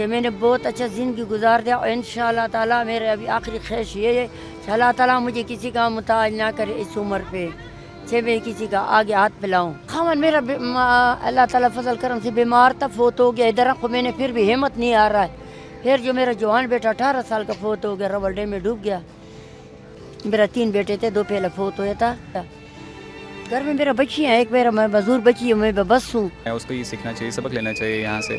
میں نے بہت اچھا زندگی گزار دیا اور انشاءاللہ تعالیٰ میرے ابھی آخری خواہش یہ ہے کہ اللہ تعالیٰ مجھے کسی کا محتاج نہ کرے اس عمر پہ، میں کسی کا آگے ہاتھ پھیلاؤں۔ خامن میرا اللہ تعالیٰ فضل کرم سے بیمار تھا، فوت ہو گیا ادھر کو، میں نے پھر بھی ہمت نہیں آ رہا ہے۔ پھر جو میرا جوان بیٹا 18 سال کا فوت ہو گیا، رول ڈیم میں ڈوب گیا۔ میرا 3 بیٹے تھے، 2 پہلے فوت ہویا تھا۔ گھر میں میرا بچی ہیں، ایک میرا میں مزدور بچی ہوں، میں بس ہوں۔ اس کو یہ سیکھنا چاہیے، سبق لینا چاہیے یہاں سے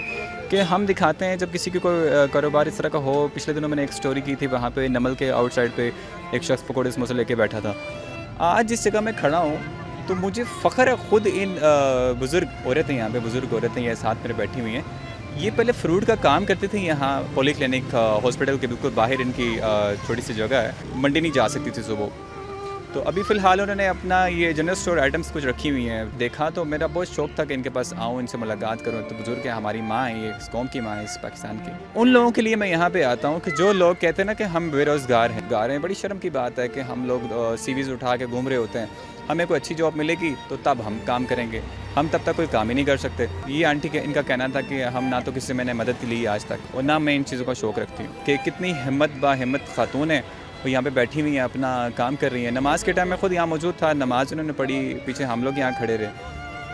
کہ ہم دکھاتے ہیں جب کسی کی کوئی کاروبار اس طرح کا ہو۔ پچھلے دنوں میں نے ایک سٹوری کی تھی، وہاں پہ نمل کے آؤٹ سائڈ پہ ایک شخص پکوڑے سموسے لے کے بیٹھا تھا۔ آج جس جگہ میں کھڑا ہوں تو مجھے فخر ہے، خود ان بزرگ عورتیں یہاں پہ بزرگ عورتیں یہ ساتھ میرے بیٹھی ہوئی ہیں، یہ پہلے فروٹ کا کام کرتی تھیں یہاں پولی کلینک ہاسپٹل کے بالکل باہر، ان کی چھوٹی سی جگہ ہے، منڈی نہیں جا سکتی تھی صبح، تو ابھی فی الحال انہوں نے اپنا یہ جنرل اسٹور آئٹمس کچھ رکھی ہوئی ہیں۔ دیکھا تو میرا بہت شوق تھا کہ ان کے پاس آؤں، ان سے ملاقات کروں۔ تو بزرگ ہیں، ہماری ماں ہیں، یہ اس قوم کی ماں ہے، اس پاکستان کی۔ ان لوگوں کے لیے میں یہاں پہ آتا ہوں کہ جو لوگ کہتے ہیں نا کہ ہم بے روزگار ہیں، بڑی شرم کی بات ہے کہ ہم لوگ سی ویز اٹھا کے گھوم رہے ہوتے ہیں، ہمیں کوئی اچھی جاب ملے گی تو تب ہم کام کریں گے، ہم تب تک کوئی کام ہی نہیں کر سکتے۔ یہ آنٹی ان کا کہنا تھا کہ ہم نہ تو کسی سے میں نے مدد لی آج تک، اور نہ میں ان چیزوں کا شوق رکھتی ہوں، کہ کتنی ہمت خاتون ہے، وہ یہاں پہ بیٹھی ہوئی ہیں، اپنا کام کر رہی ہیں۔ نماز کے ٹائم میں خود یہاں موجود تھا، نماز انہوں نے پڑھی، پیچھے ہم لوگ یہاں کھڑے رہے،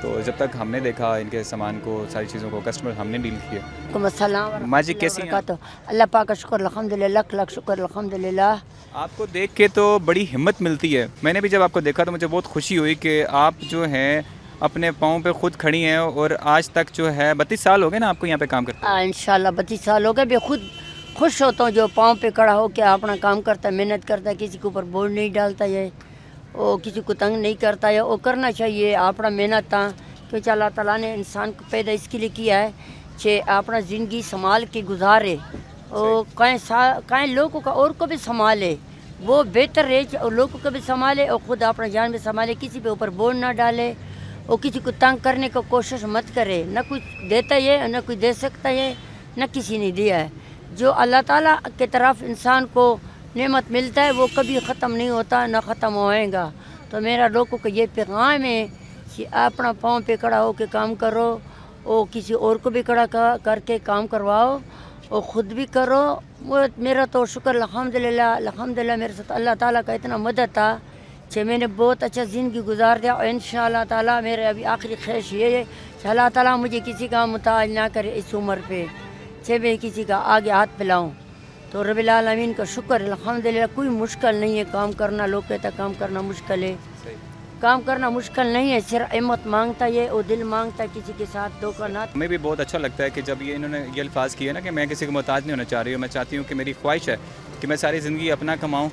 تو جب تک ہم نے دیکھا ان کے سامان کو، ساری چیزوں کو، کسٹمر ہم نے ڈیل کیے۔ السلام ماں جی کیسی ہیں؟ اللہ پاک کا شکر الحمدللہ، لاکھ لاکھ شکر الحمدللہ۔ آپ کو دیکھ کے تو بڑی ہمت ملتی ہے۔ میں نے بھی جب آپ کو دیکھا تو مجھے بہت خوشی ہوئی کہ آپ جو ہیں اپنے پاؤں پہ خود کھڑی ہیں، اور آج تک جو ہے 32 سال ہو گئے نا آپ کو یہاں پہ کام کرتے؟ انشاءاللہ 32 سال ہو گئے، میں خود خوش ہوتا ہوں جو پاؤں پہ کھڑا ہو کے اپنا کام کرتا ہے، محنت کرتا ہے، کسی کے اوپر بوجھ نہیں ڈالتا ہے، وہ کسی کو تنگ نہیں کرتا ہے، وہ کرنا چاہیے اپنا محنت تھا، کیونکہ اللہ تعالیٰ نے انسان کو پیدا اس کے لیے کیا ہے کہ اپنا زندگی سنبھال کے گزارے، اور کہیں لوگوں کا اور کو بھی سنبھالے، وہ بہتر ہے کہ لوگوں کو بھی سنبھالے اور خود اپنا جان بھی سنبھالے، کسی پہ اوپر بوجھ نہ ڈالے، اور کسی کو تنگ کرنے کی کوشش مت کرے، نہ کچھ دیتا ہے نہ کوئی دے سکتا ہے، نہ کسی نے دیا ہے۔ جو اللہ تعالیٰ کی طرف انسان کو نعمت ملتا ہے وہ کبھی ختم نہیں ہوتا، نہ ختم ہوئے گا۔ تو میرا لوگوں کو یہ پیغام ہے کہ اپنا پاؤں پہ کھڑا ہو کے کام کرو، اور کسی اور کو بھی کھڑا کر کے کام کرواؤ، اور خود بھی کرو۔ میرا تو شکر الحمدللہ میرے ساتھ اللہ تعالیٰ کا اتنا مدد تھا کہ میں نے بہت اچھا زندگی گزار دیا، اور انشاءاللہ تعالیٰ میرے ابھی آخری خواہش یہ ہے کہ اللہ تعالیٰ مجھے کسی کا محتاج نہ کرے اس عمر پہ، میں کسی کا آگے ہاتھ پھیلاؤں۔ تو رب العالمین کا شکر الحمدللہ، کوئی مشکل نہیں ہے کام کرنا۔ لوگ کہتا کام کرنا مشکل ہے، کام کرنا مشکل نہیں ہے، صرف ہمت مانگتا ہے اور دل مانگتا ہے، کسی کے ساتھ دھوکہ نہ۔ ہمیں بھی بہت اچھا لگتا ہے کہ جب انہوں نے یہ الفاظ کیے نا کہ میں کسی کو محتاج نہیں ہونا چاہ رہی ہوں، میں چاہتی ہوں کہ میری خواہش ہے کہ میں ساری زندگی اپنا کماؤں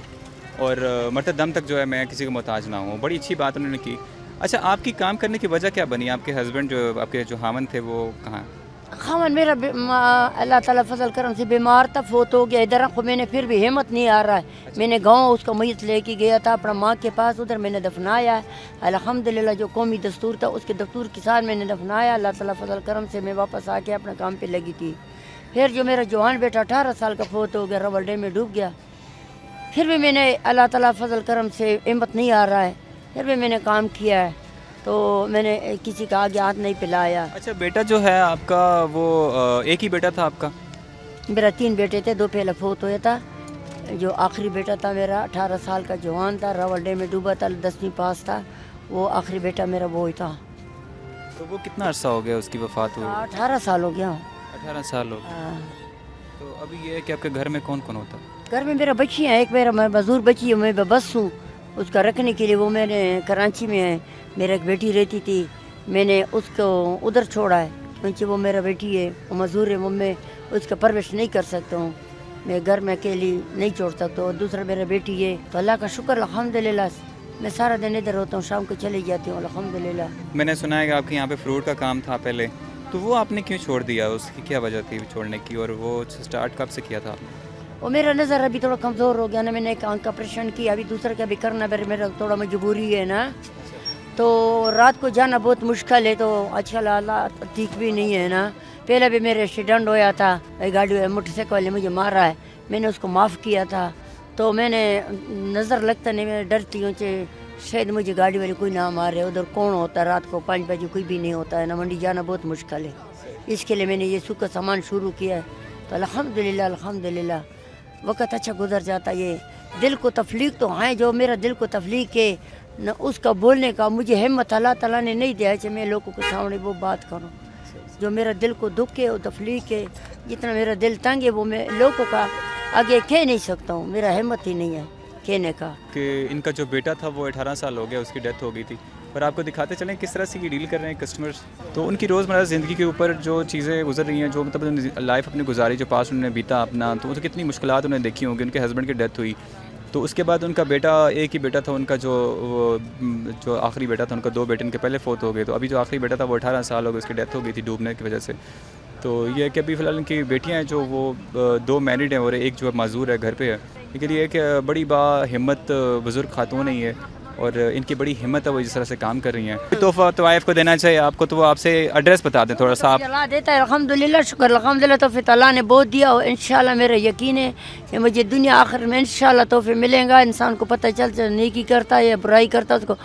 اور مرتے دم تک جو ہے میں کسی کو محتاج نہ ہوں۔ بڑی اچھی بات انہوں نے کی۔ اچھا، آپ کی کام کرنے کی وجہ کیا بنی؟ آپ کے ہسبینڈ جو آپ کے جو خاوند تھے وہ کہاں؟ خامن میرا اللہ تعالیٰ فضل کرم سے بیمار تھا، فوت ہو گیا ادھر کو، میں نے پھر بھی ہمت نہیں آ رہا ہے۔ میں نے گاؤں اس کا میت لے کے گیا تھا اپنا ماں کے پاس، ادھر میں نے دفنایا ہے الحمدللہ، جو قومی دستور تھا اس کے دستور کے ساتھ میں نے دفنایا۔ اللہ تعالیٰ فضل کرم سے میں واپس آ کے اپنا کام پہ لگی تھی۔ پھر جو میرا جوان بیٹا 18 سال کا فوت ہو گیا، رول ڈیم میں ڈوب گیا۔ پھر بھی میں نے اللہ تعالیٰ فضل کرم سے ہمت نہیں آ رہا ہے، پھر بھی میں نے کام کیا ہے، تو میں نے کسی کا آگے ہاتھ نہیں پھیلایا۔ اچھا، بیٹا جو ہے آپ کا وہ ایک ہی بیٹا تھا آپ کا؟ میرا 3 بیٹے تھے، 2 پہلے فوت ہویا تھا۔ جو آخری بیٹا تھا میرا 18 سال کا جوان تھا، رول ڈیم میں ڈوبا تھا، 10ویں پاس تھا، وہ آخری بیٹا میرا وہی تھا۔ تو وہ کتنا عرصہ ہو گیا اس کی وفات ہوئی؟ 18 سال ہو گیا۔ 18 سال ہو گیا۔ تو ابھی یہ ہے کہ آپ کے گھر میں کون کون ہوتا ہے؟ گھر میں میرا بچی ہے، ایک میرا مزدور بچی ہے، میں بس ہوں اس کا رکھنے کے لیے، وہ میں نے کراچی میں ہے، میرا ایک بیٹی رہتی تھی، میں نے اس کو ادھر چھوڑا ہے کیونکہ وہ میرا بیٹی ہے، وہ مزدور ہے، میں اس کا پرورش نہیں کر سکتا ہوں، میں گھر میں اکیلی نہیں چھوڑ سکتا ہوں۔ دوسرا میرا بیٹی ہے، تو اللہ کا شکر الحمدللہ، میں سارا دن ادھر ہوتا ہوں، شام کو چلی جاتی ہوں الحمدللہ۔ میں نے سنا ہے کہ آپ کے یہاں پہ فروٹ کا کام تھا پہلے، تو وہ آپ نے کیوں چھوڑ دیا؟ اس کی کیا وجہ تھی چھوڑنے کی، اور وہ سٹارٹ کب سے کیا تھا؟ وہ میرا نظر ابھی تھوڑا کمزور ہو گیا نا، میں نے ایک آنکھ کا آپریشن کیا، ابھی دوسرا کا بھی کرنا میرا تھوڑا مجبوری ہے نا، تو رات کو جانا بہت مشکل ہے، تو اچھا حالات ٹھیک بھی نہیں ہے نا۔ پہلے بھی میرے ایکسیڈنٹ ہویا تھا، گاڑی موٹر سائیکل والے مجھے مارا ہے، میں نے اس کو معاف کیا تھا، تو میں نے نظر لگتا نہیں، میں ڈرتی ہوں کہ شاید مجھے گاڑی والے کوئی نہ مارے، ادھر کون ہوتا ہے رات کو 5 بجے، کوئی بھی نہیں ہوتا ہے نا، منڈی جانا بہت مشکل ہے، اس کے لیے میں نے یہ سوکھا سامان شروع کیا ہے تو الحمدللہ الحمدللہ وقت اچھا گزر جاتا. یہ دل کو تفلیق تو ہیں جو میرا دل کو تفلیق ہے نہ اس کا بولنے کا مجھے ہمت اللہ تعالیٰ نے نہیں دیا کہ میں لوگوں کے سامنے وہ بات کروں. جو میرا دل کو دکھ ہے وہ تفلیق ہے. جتنا میرا دل تنگ ہے وہ میں لوگوں کا آگے کہہ نہیں سکتا ہوں. میرا ہمت ہی نہیں ہے کہنے کا. کہ ان کا جو بیٹا تھا وہ 18 سال ہو گیا, اس کی ڈیتھ ہو گئی تھی, پر آپ کو دکھاتے چلیں کس طرح سے یہ ڈیل کر رہے ہیں کسٹمرز. تو ان کی روزمرہ زندگی کے اوپر جو چیزیں گزر رہی ہیں, جو مطلب لائف اپنی گزاری, جو پاس انہوں نے بیتا اپنا, تو کتنی مشکلات انہوں نے دیکھی ہوں گی. ان کے ہسبینڈ کی ڈیتھ ہوئی تو اس کے بعد ان کا بیٹا, ایک ہی بیٹا تھا ان کا, جو آخری بیٹا تھا ان کا. 2 بیٹے ان کے پہلے فوت ہو گئے, تو ابھی جو آخری بیٹا تھا وہ 18 سال ہو گئے, اس کی ڈیتھ ہو گئی تھی ڈوبنے کی وجہ سے. تو یہ ہے کہ ابھی فی الحال ان کی بیٹیاں ہیں جو وہ 2 میرڈ ہیں اور ایک جو معذور ہے گھر پہ ہے. لیکن یہ ہے کہ بڑی با ہمت بزرگ خاتون ہے یہ, اور ان کی بڑی ہمت ہے وہ جس طرح سے کام کر رہی ہیں. تحفہ طوائف کو دینا چاہیے آپ کو, تو وہ آپ سے ایڈریس بتا دیں تھوڑا سا. آپ اللہ دیتا ہے الحمدللہ, شکر الحمدللہ. تو پھر اللہ نے بہت دیا, اور انشاءاللہ میرا یقین ہے کہ مجھے دنیا آخر میں انشاءاللہ توفیق ملے گا. انسان کو پتہ چلتا ہے نیکی کرتا ہے یا برائی کرتا ہے, اس کو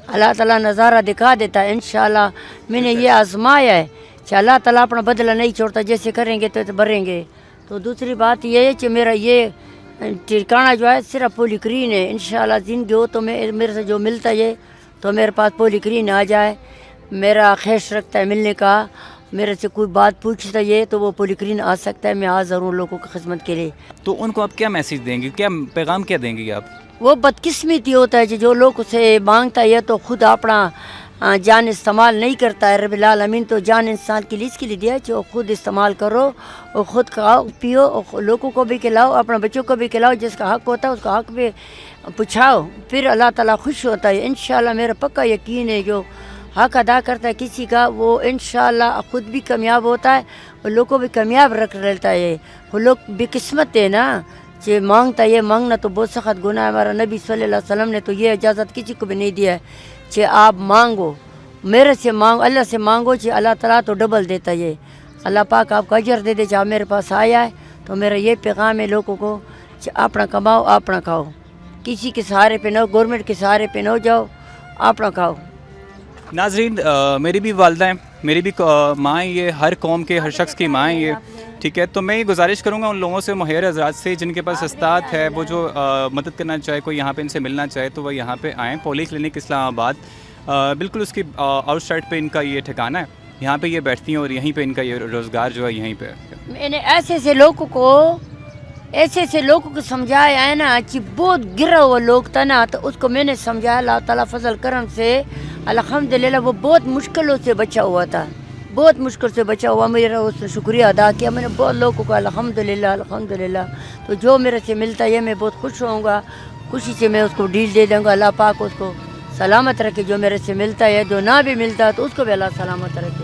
اللہ تعالیٰ نظارہ دکھا دیتا ہے. انشاءاللہ میں نے یہ آزمایا ہے کہ اللہ تعالیٰ اپنا بدلہ نہیں چھوڑتا, جیسے کریں گے تو بھریں گے. تو دوسری بات یہ ہے کہ میرا یہ ٹھکانہ جو ہے صرف پولی گرین ہے. انشاءاللہ زندگی ہو تو میرے سے جو ملتا ہے تو میرے پاس پولی گرین آ جائے. میرا خیش رکھتا ہے ملنے کا, میرے سے کوئی بات پوچھتا ہے تو وہ پولی گرین آ سکتا ہے. میں حاضر ہوں لوگوں کی خدمت کے لیے. تو ان کو آپ کیا میسیج دیں گے, کیا پیغام کیا دیں گے آپ؟ وہ بدقسمتی ہوتا ہے کہ جو لوگ سے مانگتا ہے تو خود اپنا جان استعمال نہیں کرتا ہے. رب العالمین تو جان انسان کے لیے اس کے لیے دیا جو خود استعمال کرو, اور خود کھاؤ پیو, اور لوگوں کو بھی کھلاؤ, اپنے بچوں کو بھی کھلاؤ. جس کا حق ہوتا ہے اس کا حق بھی پوچھاؤ, پھر اللہ تعالیٰ خوش ہوتا ہے. انشاءاللہ میرا پکا یقین ہے جو حق ادا کرتا ہے کسی کا وہ انشاءاللہ خود بھی کامیاب ہوتا ہے اور لوگوں کو بھی کامیاب رکھ لیتا ہے. وہ لوگ بے قسمت ہے نا جو مانگتا ہے. یہ مانگنا تو بہت سخت گناہ ہے. ہمارا نبی صلی اللہ علیہ وسلم نے تو یہ اجازت کسی کو بھی نہیں دیا ہے کہ آپ مانگو, میرے سے مانگو, اللہ سے مانگو, کہ اللہ تعالیٰ تو ڈبل دیتا ہے. اللہ پاک آپ کا اجر دے دے. جب میرے پاس آیا ہے تو میرا یہ پیغام ہے لوگوں کو کہ اپنا کماؤ اپنا کھاؤ, کسی کے سہارے پہ نہ ہو, گورنمنٹ کے سہارے پہ نہ جاؤ, اپنا کھاؤ. ناظرین, میری بھی والدہ ہیں, میری بھی ماں ہیں, یہ ہر قوم کے ہر شخص کی ماں ہیں یہ, ٹھیک ہے. تو میں یہ گزارش کروں گا ان لوگوں سے, مہیر حضرات سے, جن کے پاس استاد ہے, وہ جو مدد کرنا چاہے, کوئی یہاں پہ ان سے ملنا چاہے تو وہ یہاں پہ آئیں. پولی کلینک اسلام آباد, بالکل اس کی آؤٹ سائڈ پہ ان کا یہ ٹھکانہ ہے. یہاں پہ یہ بیٹھتی ہیں اور یہیں پہ ان کا یہ روزگار جو ہے یہیں پہ. میں نے ایسے لوگوں کو سمجھایا ہے نا کہ بہت گرا ہوا لوگ تھا نا, تو اس کو میں نے سمجھایا. اللہ تعالیٰ فضل کرم سے الحمدللہ وہ بہت مشکلوں سے بچا ہوا تھا, بہت مشکل سے بچا ہوا. میرا اس نے شکریہ ادا کیا میں نے بہت لوگوں کو الحمدللہ الحمدللہ. تو جو میرے سے ملتا ہے میں بہت خوش ہوں گا, خوشی سے میں اس کو ڈیل دے دوں گا. اللہ پاک اس کو سلامت رکھے جو میرے سے ملتا ہے, جو نہ بھی ملتا تو اس کو بھی اللہ سلامت رکھے.